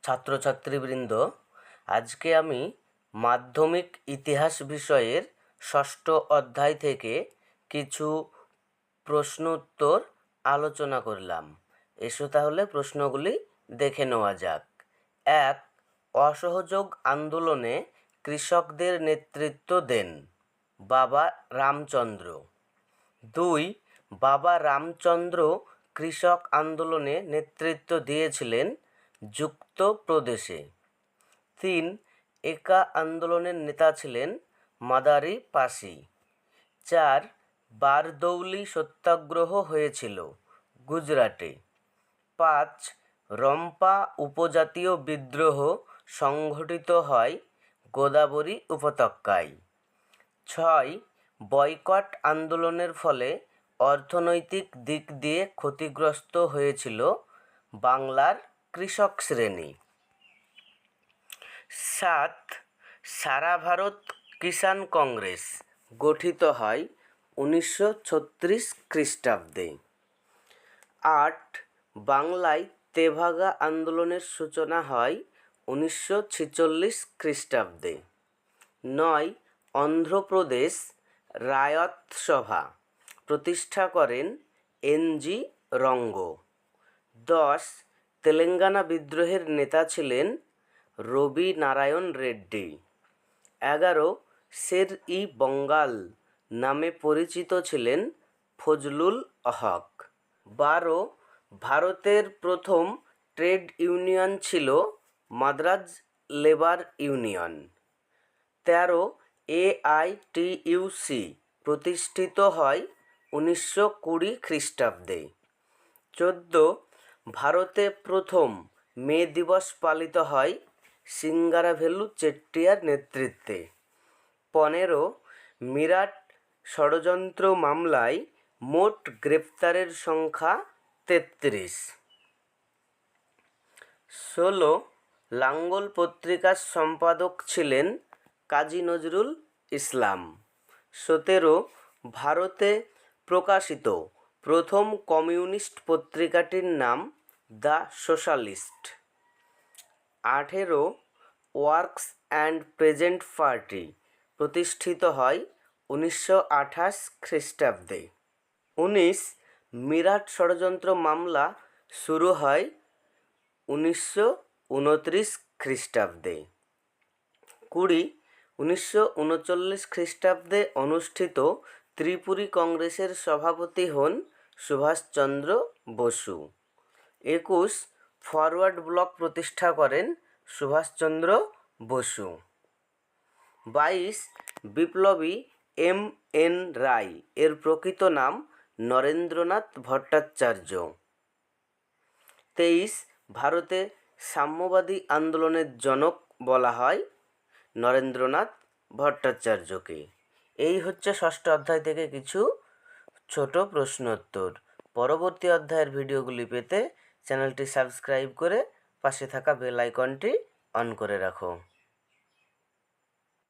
ছাত্রছাত্রীবৃন্দ, আজকে আমি মাধ্যমিক ইতিহাস বিষয়ের ষষ্ঠ অধ্যায় থেকে কিছু প্রশ্ন উত্তর আলোচনা করলাম। এসো তাহলে প্রশ্নগুলি দেখে নেওয়া যাক। 1. অসহযোগ আন্দোলনে কৃষকদের নেতৃত্ব দেন বাবা রামচন্দ্র। 2. বাবা রামচন্দ্র কৃষক আন্দোলনে নেতৃত্ব দিয়েছিলেন যুক্তপ্রদেশে। 3. একা আন্দোলনের নেতা ছিলেন মাদারি পাসি। 4. বারদৌলি সত্যাগ্রহ হয়েছিল গুজরাটে। 5. রম্পা উপজাতীয় বিদ্রোহ সংঘটিত হয় গোদাবরী উপত্যকায়। 6. বয়কট আন্দোলনের ফলে অর্থনৈতিক দিক দিয়ে ক্ষতিগ্রস্ত হয়েছিল বাংলার কৃষক শ্রেণী। 7. সারা ভারত কিষাণ কংগ্রেস গঠিত হয় 1936 খ্রিস্টাব্দে। 8. বাংলায় তেভাগা আন্দোলনের সূচনা হয় 1946 খ্রিস্টাব্দে। 9. অন্ধ্রপ্রদেশ রায়ত সভা প্রতিষ্ঠা করেন এন.জি. রঙ্গ। 10. তেলেঙ্গানা বিদ্রোহের নেতা ছিলেন রবি নারায়ণ রেড্ডি। 11. শের-ই বঙ্গাল নামে পরিচিত ছিলেন ফজলুল হক। 12. ভারতের প্রথম ট্রেড ইউনিয়ন ছিল মাদ্রাজ লেবার ইউনিয়ন। 13. এআইটিইউসি প্রতিষ্ঠিত হয় 1920 খ্রিস্টাব্দে। 14. ভারতে প্রথম মে দিবস পালিত হয় সিঙ্গারাভেলু চেট্টিয়ার নেতৃত্বে। 15. মিরাট ষড়যন্ত্র মামলায় মোট গ্রেপ্তারের সংখ্যা 33। 16. লাঙ্গল পত্রিকার সম্পাদক ছিলেন কাজী নজরুল ইসলাম। 17. ভারতে প্রকাশিত প্রথম কমিউনিস্ট পত্রিকাটির নাম the socialist. 18. Works and present party প্রতিষ্ঠিত হয় 1928 খ্রিস্টাব্দে। 19. মিরাট ষড়যন্ত্র মামলা শুরু হয় 1929 খ্রিস্টাব্দে। 20. 1939 খ্রিস্টাব্দে অনুষ্ঠিত ত্রিপুরী কংগ্রেসের সভাপতি হন সুভাষচন্দ্র বসু। 21. ফরওয়ার্ড ব্লক প্রতিষ্ঠা করেন সুভাষচন্দ্র বসু। 22. বিপ্লবী এম.এন. রায় এর প্রকৃত নাম নরেন্দ্রনাথ ভট্টাচার্য। 23. ভারতে সাম্যবাদী আন্দোলনের জনক বলা হয় নরেন্দ্রনাথ ভট্টাচার্যকে। এই হচ্ছে ষষ্ঠ অধ্যায় থেকে কিছু ছোট প্রশ্নোত্তর। পরবর্তী অধ্যায়ের ভিডিওগুলি পেতে চ্যানেলটি সাবস্ক্রাইব করে পাশে থাকা বেল আইকনটি অন করে রাখো।